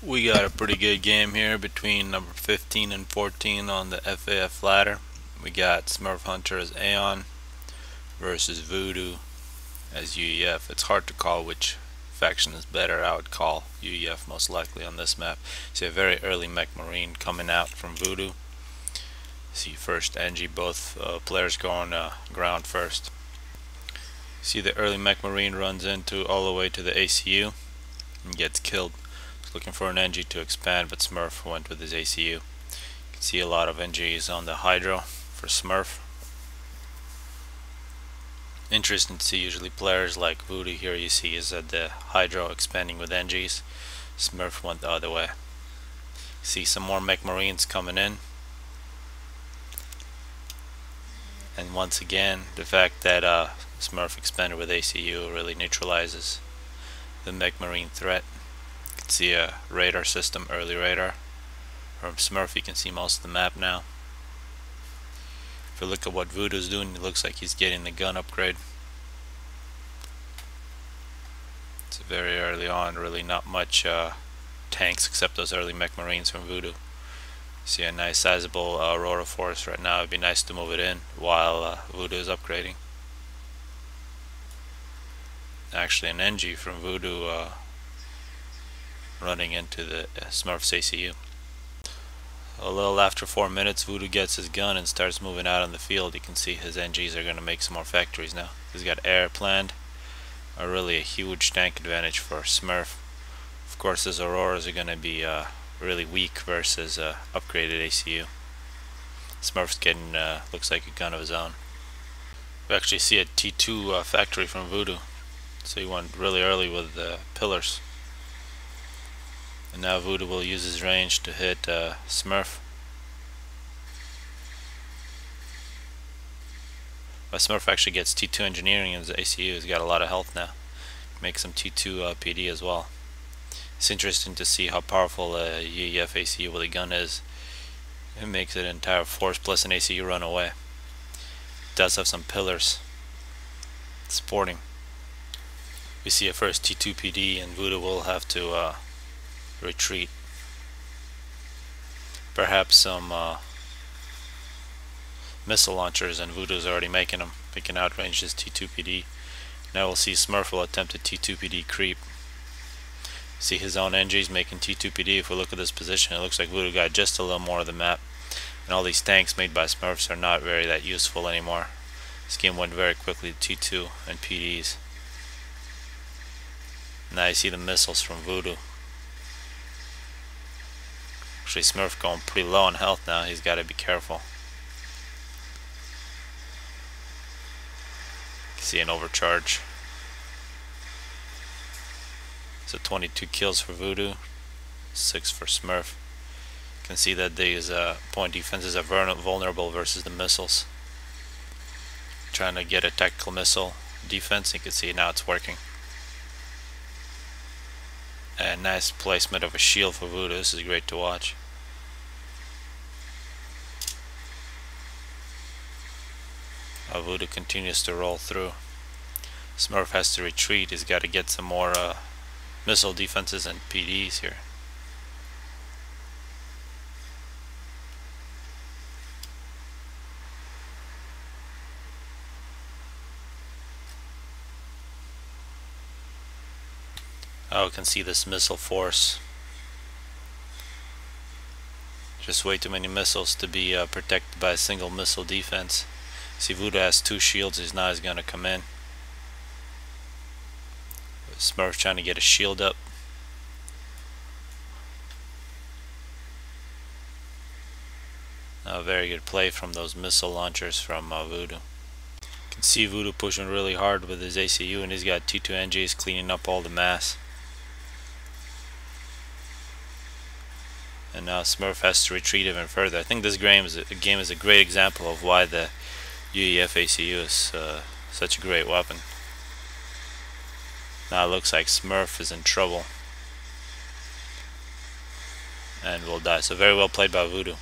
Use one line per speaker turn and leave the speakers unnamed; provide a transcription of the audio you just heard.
We got a pretty good game here between number 15 and 14 on the FAF ladder. We got Smurf Hunter as Aeon versus Voodoo as UEF. It's hard to call which faction is better. I would call UEF most likely on this map. See a very early Mech Marine coming out from Voodoo. See first NG, both players going ground first. See the early Mech Marine runs into all the way to the ACU and gets killed. Looking for an NG to expand, but Smurf went with his ACU. You can see a lot of NGs on the Hydro for Smurf. Interesting to see, usually players like Voodoo here you see is at the Hydro expanding with NGs. Smurf went the other way. See some more Mech Marines coming in. And once again, the fact that Smurf expanded with ACU really neutralizes the Mech Marine threat. You can see a radar system, early radar. From Smurf you can see most of the map now. If you look at what Voodoo's doing, it looks like he's getting the gun upgrade. It's very early on, really not much tanks except those early Mech Marines from Voodoo. See a nice sizable Aurora Force right now. It'd be nice to move it in while Voodoo is upgrading. Actually an NG from Voodoo running into the Smurf's ACU. A little after 4 minutes, Voodoo gets his gun and starts moving out on the field. You can see his NGs are going to make some more factories now. He's got air planned. Really a huge tank advantage for Smurf. Of course his Auroras are going to be really weak versus upgraded ACU. Smurf's getting looks like a gun of his own. We actually see a T2 factory from Voodoo. So he went really early with the pillars. And now Voodoo will use his range to hit Smurf. But Smurf actually gets T2 engineering and his ACU. He's got a lot of health now. Makes some T2 PD as well. It's interesting to see how powerful a UEF ACU with a gun is. It makes an entire force plus an ACU run away. It does have some pillars supporting. We see a first T2 PD and Voodoo will have to retreat. Perhaps some missile launchers, and Voodoo's already making them. We can outrange his T2 PD. Now we'll see Smurf will attempt a T2 PD creep. See his own NGs making T2 PD. If we look at this position, it looks like Voodoo got just a little more of the map. And all these tanks made by Smurfs are not very that useful anymore. This game went very quickly to T2 and PDs. Now you see the missiles from Voodoo. Actually Smurf going pretty low on health now. He's got to be careful. See an overcharge. So 22 kills for Voodoo, 6 for Smurf. You can see that these point defenses are vulnerable versus the missiles. Trying to get a tactical missile defense. You can see now it's working. And nice placement of a shield for Voodoo. This is great to watch. Voodoo continues to roll through. Smurf has to retreat. He's got to get some more missile defenses and PDs here. Oh, we can see this missile force. Just way too many missiles to be protected by a single missile defense. See Voodoo has 2 shields, he's gonna come in. Smurf trying to get a shield up. A very good play from those missile launchers from Voodoo. You can see Voodoo pushing really hard with his ACU, and he's got T2 NGs cleaning up all the mass. And now Smurf has to retreat even further. I think this game is a great example of why the UEF ACU is such a great weapon. Now it looks like Smurf is in trouble and will die. So very well played by Voodoo.